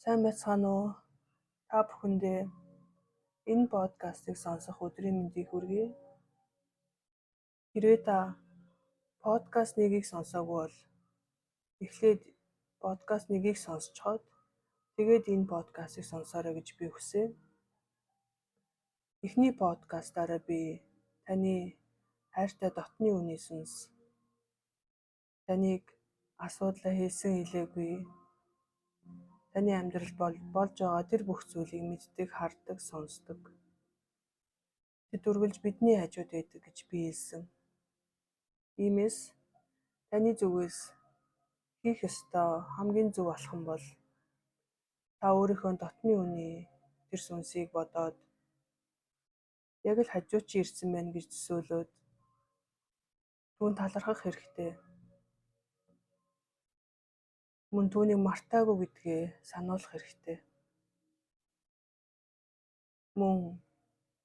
Сайн байцгаана уу? Та бүхэндээ энэ подкастыг сонсох өдрийн мэндийг хүргэе. Хэрвээ та подкаст нэгийг сонсоогүй бол эхлээд подкаст нэгийг сонсцоход тэгээд энэ подкастыг сонсоорой гэж би хүсэе. Эхний подкастаараа би таны хайртай дотны үний сүнс, таныг асуудлаа хэлсэн хэлээгүй, таны амьдралд болж байгаа тэр бүх зүйлийг мэддэг, хардаг, сонсдог. Тэд үргэлж бидний хажууд байдаг гэж би хэлсэн. Иймээс таны зүгээс хийх ёстой хамгийн зөв алхам бол та өөрийнхөө дотны үний тэр сүнсийг бодоод яг л хажууд чи ирсэн байна гэж төсөөлөөд түүнд талархах хэрэгтэй. Мөн түүнийг мартаагүй гэдгээ сануулах хэрэгтэй. Мөн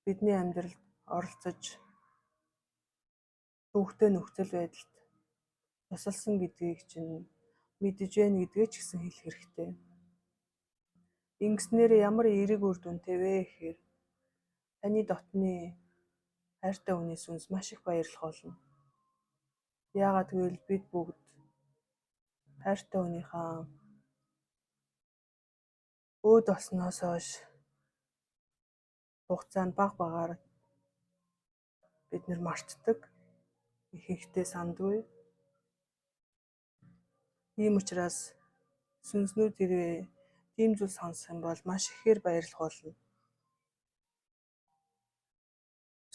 бидний амьдралд оролцож төвөгтэй нөхцөл байдалд тусалсан гэдгийг чинь мэдэж байна гэдгээ ч гэсэн хэлэх хэрэгтэй. Ингэснээр ямар эерэг үр дүнтэй вэ гэхээр таны дотны хайртай хүний сүнс маш их баярлах болно. Яагаад гэвэл бид бүгд хайртай хүнийхээ өөд болсноос хойш хугацаанд баг багаар бид нэр мартдаг, ихэнхдээ сандгүй. Ийм учраас сүнснүүд хэрвээ тийм зүйл сонсох юм бол маш ихээр баярлах болно.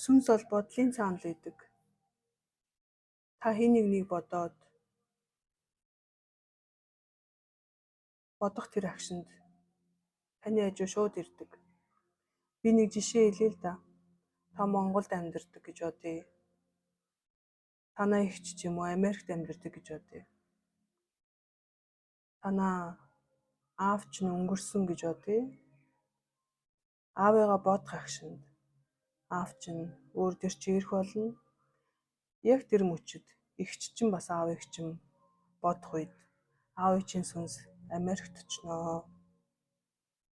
Сүнс бол бодлын цаанал гэдэг. Та хэн нэгнийг бодоод бодох тэр агшинд таны хажуу шууд ирдэг. Би нэг жишээ хэлье л да. Та Монголд амьдардаг гэж бодъё. Танаа эгч ч юм уу Америкт амьдардаг гэж бодъё. Танаа аав ч нь өнгөрсөн гэж бодъё. Аавыгаа бодох агшинд аав чинь өөр төр чи ирэх болно. Яг тэр мөчид эгч чинь бас аавыг чинь бодох үед аавын чинь сүнс Америкт очноо.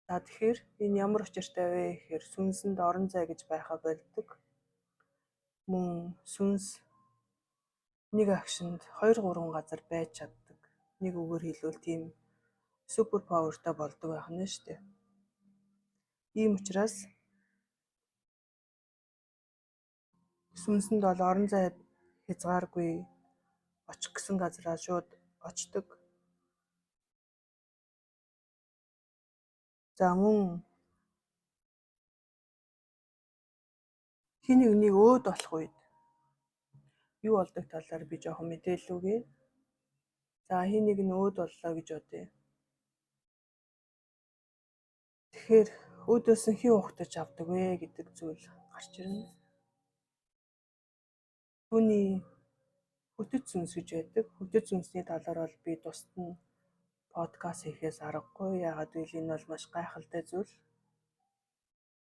За тэгэхээр энэ ямар учиртай вэ гэхээр сүнсэнд орон зай гэж байхаа болдог. Мөн сүнс нэг агшинд 2-3 газар байж чаддаг. Нэг үгээр хэлбэл тийм супер павертай болдог байх нь шүү дээ. Ийм учраас сүнсэнд бол орон зай хязгааргүй, очих гэсэн газараа шууд очдог. За мөн хин нэгнийг өөд болох үед юу болдог талаар би жоохон мэдээлэл өгье. За хин нэг нь өөд боллоо гэж бодъё. Тэгэхээр өөдөөс нь хин ухтаж авдаг вэ гэдэг зүйл гарч ирнэ. Түүний хөтөц сүнс гэж байдаг. Хөтөц сүнсний талаар бол би тусад нь подкаст хийхээс аргагүй. Яагаад гэвэл энэ бол маш гайхалтай зүйл.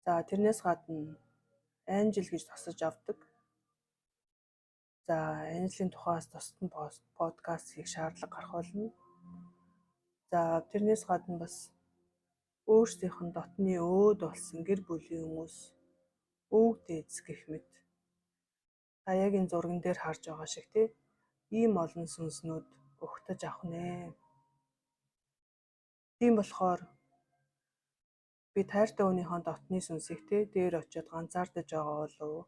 За тэрнээс гадна анжил гэж тосож авдаг. За анжилын тухаас тусад нь подкаст хийх шаардлага гарах болно. За тэрнээс гадна бас өөрсдийнх нь дотны өөд болсон гэр бүлийн хүмүүс, өвөг дээдс гэх мэт. Та яг энэ зурган дээр харж байгаа шиг ийм олон сүнснүүд ухтаж авах нэ. Тийм болохоор би хайртай хүнийхээ дотны сүнсийг дээр очиод ганцаардаж байгаа болов,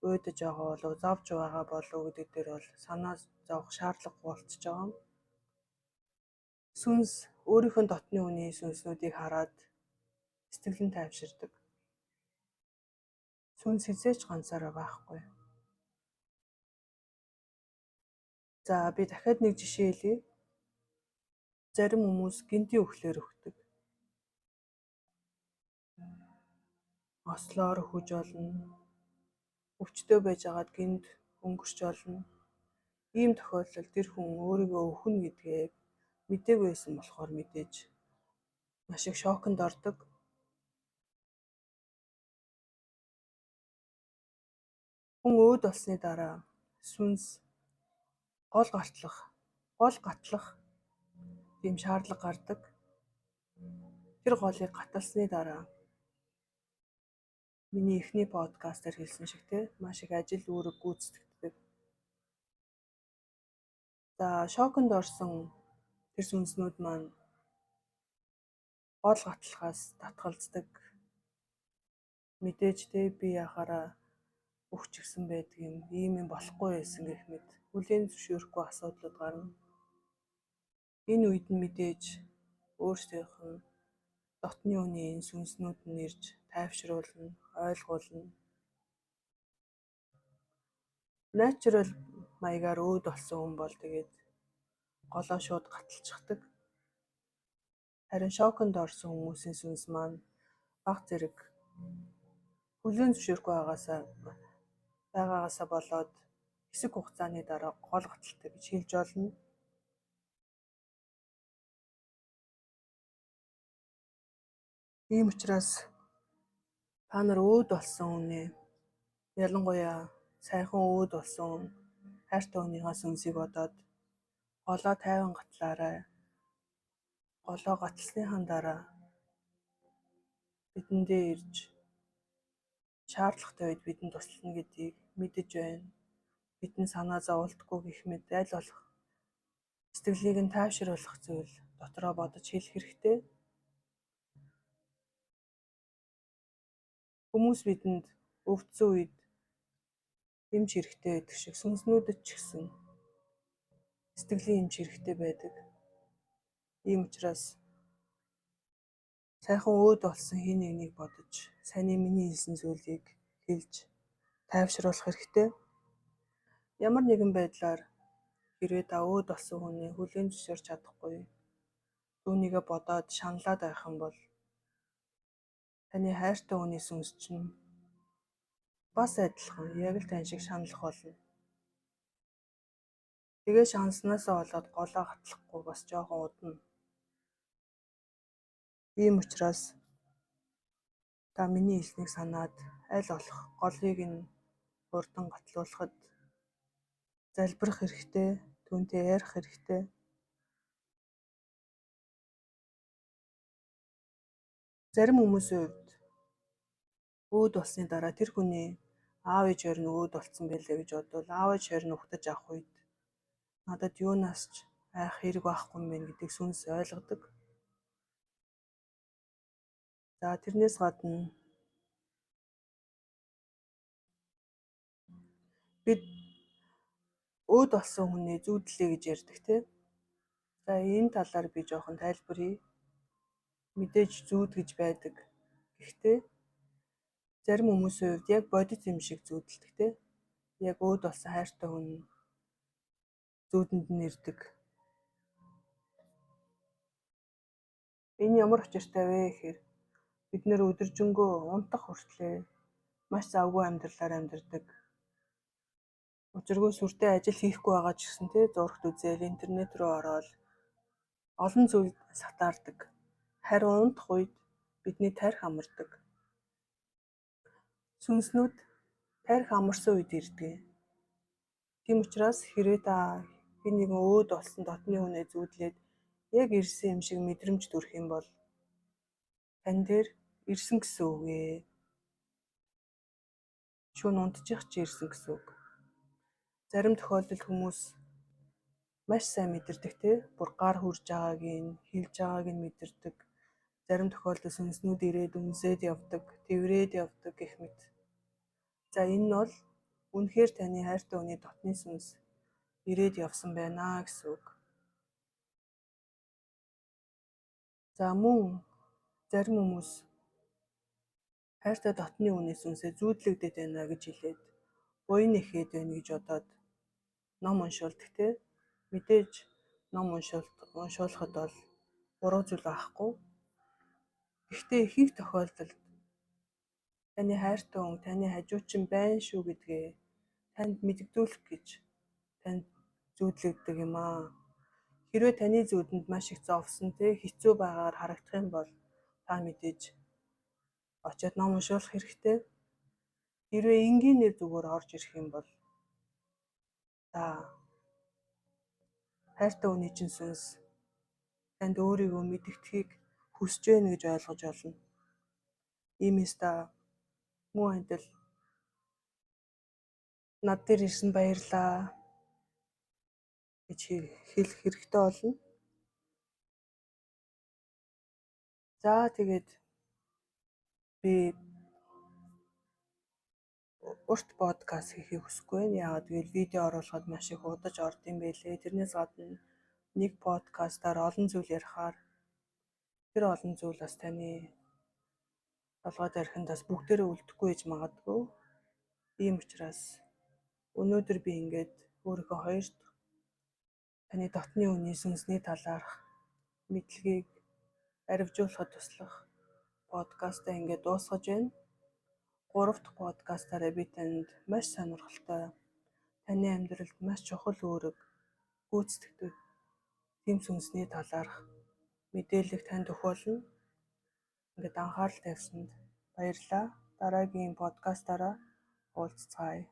уйдаж байгаа болов, зовж байгаа болов гэдэг дээр бол санаа зовох шаардлага болчихж байгаа юм. Сүнс өөрийнхөө дотны үний сүнснүүдийг хараад сэтгэлэн тайвширдаг. Сүнс хизээч ганцаараа байхгүй. За би дахиад нэг жишээ хэлье. Зарим хүмүүс гинтийн өхлөөр өгдөг. Ослоор өхөж болно. Өвчтөө байж агаад гинт өнгөрч болно. Ийм тохиолдолд тэр хүн өөрийгөө өхнө гэдгээ мэдээгүй байсан болохоор мэдээж маш их шоконд ордог. Хүн өөд болсны дараа сүнс гол гатлах тийм шаардлага гардаг. тэр голыг гаталсны дараа миний эхний подкастер хэлсэн шиг те маш их ажил үүрэг гүйцэтгэдэг. За шоконд орсон тэр сүнснүүд маань гол гатлахаас татгалздаг. Мэдээж те би яхаараа өгч гисэн байдаг юм болохгүй байсан гэх мэт хүлээн зөвшөөрөхгүй асуудлууд гарна. Энэ үед нь мэдээж өөрсдийнх нь дотны үнийн сүнснүүд нь ирж тайвшруулна, ойлгуулна. Natural маягаар өөд болсон хүн бол тэгээд голоо шууд гаталчихдаг. Харин шоконд орсон хүмүүсийн сүнс маань баг зэрэг хүлээн зөвшөөрөхгүй байгаагаасаа болоод хэсэг хугацааны дараа гол гаталтай гэж хэлж олно. Ийм учраас та нар өөд болсон үнэ, ялангуяа сайхан өөд болсон хайртай хүнийхээ сүнсийг бодоод голоо тайван гатлаарай. Голоо гаталсныхаа дараа бидэндээ ирж шаардлагатай үед бидэнд туслана гэдгийг мэдэж байна. Бидний санаа зовлтгүй гэх мэт аль болох сэтгэлийг нь тайвшруулах зүйл дотроо бодож хэлэх хэрэгтэй. Хүмүүс бидэнд өвдсөн үед эмч хэрэгтэй байдаг шиг сүнснүүдэд ч гэсэн сэтгэлийн эмч хэрэгтэй байдаг. Ийм учраас сайхан өөд болсон хин нэгнийг бодож сайн миний хэлсэн зүйлийг хэлж тайвшруулах хэрэгтэй. Ямар нэгэн байдлаар хэрвээ та өөд болсон хүнээ хүлээн зөвшөөрч чадахгүй түүнийгээ бодоод шаналаад байх юм бол таны хайртай хүний сүнс чинь бас адилхан яг л тань шиг шаналх болно. Тэгээ шанснасаа болоод голоо хатлахгүй бас жоохон удна. Ийм учраас та миний хэлснийг санаад аль болох голыг нь хурдан гатлуулахад залбирах хэрэгтэй, түүнтэй ярих хэрэгтэй. Зарим хүмүүсийн хувьд өөд болсны дараа тэр хүний аав ээж хоёр нь өөд болсон байлээ гэж бодвол аав ээж хоёр нь ухтаж авах үед надад юунаас ч айх хэрэг байхгүй юм байна гэдгийг сүнс ойлгодог. За тэрнээс гадна бид өөд болсон хүнээ зүүдлээ гэж ярьдаг тийм. За энэ талаар би жоохон тайлбарье. Мэдээж зүүд гэж байдаг. Гэхдээ зарим хүмүүсийн хувьд яг бодит юм шиг зүүдэлдэг тийм. Яг өөд болсон хайртай хүн зүүдэнд нь ирдэг. Энэ ямар учиртай вэ гэхээр бид нэр өдөржингөө унтах хүртлээр маш завгүй амьдралаар амьдардаг. Учиргүй сүртэй ажил хийхгүй байгаа ч гэсэн зурагт үзэл интернет рүү ороод олон зүйл сатаардаг. Харин унтах үед бидний тархи амардаг. Сүнснүүд тархи амарсан үед ирдэг. Тийм учраас хэрвээ та хэн нэгэн өөд болсон дотны хүнээ зүүдлээд яг ирсэн юм шиг мэдрэмж төрөх юм бол тань дээр ирсэн гэсэн үг ээ. Шөнө унтчих чи ирсэн гэсэн үг. Зарим тохиолдолд хүмүүс маш сайн мэдэрдэг тийм. Бүр гар хурж байгааг нь, хилж байгааг нь мэдэрдэг. Зарим тохиолдолд сүнснүүд ирээд үнсээд явдаг, тэврээд явдаг гэх мэт. За энэ нь бол үнэхээр таны хайртай хүний дотны сүнс ирээд явсан байна гэсэн үг. За мөн зарим хүмүүс хайртай дотны хүний сүнсээ зүүдлэгдээд байна гэж хэлээд буян нэхээд байна гэж бодоод ном уншуулдаг тийм. Мэдээж ном уншуулахад бол буруу зүйл байхгүй. Гэхдээ ихэнх тохиолдолд таны хайртай хүн таны хажуучин байна шүү гэдгээ танд мэддүүлэх гэж танд зүүдлэгддэг юм аа. Хэрвээ таны зүүдэнд маш их зовсон хэцүү байгаар харагдах юм бол та мэдээж очиод ном уншуулах хэрэгтэй. Хэрвээ энгийнээр зүгээр орж ирэх юм бол та хайртай хүний чинь сүнс танд өөрийгөө мэдгэдгийг хүсэж байна гэж ойлгож олно. Ийм эста муу адил над дээр ирсэн баярлаа гэж хэлэх хэрэгтэй болно. За тэгээд би урт подкаст хийхийг хүсэхгүй байна. Яагаад гэвэл видео оруулахад маш их удаж орд юм байлээ. Тэрнээс гадна нэг подкастаар олон зүйл ярихаар тэр олон зүйл бас таны толгой дариханд бас бүгдээрээ үлдэхгүй гэж магадгүй. Ийм учраас өнөөдөр би ингээд өөрийнхөө хоёр дахь таны дотны үний сүнсний талаарх мэдлэгийг арвижуулахад туслах подкастаа ингээд дуусгаж байна. 3 дахь подкастаараа би танд маш сонирхолтой таны амьдралд маш чухал үүрэг гүйцэтгэдэг тэм сүнсний талаарх мэдээлэл танд өгөх болно. Ингээд анхаарал тавьсанд баярлалаа. Дараагийн подкастаараа уулзцаая.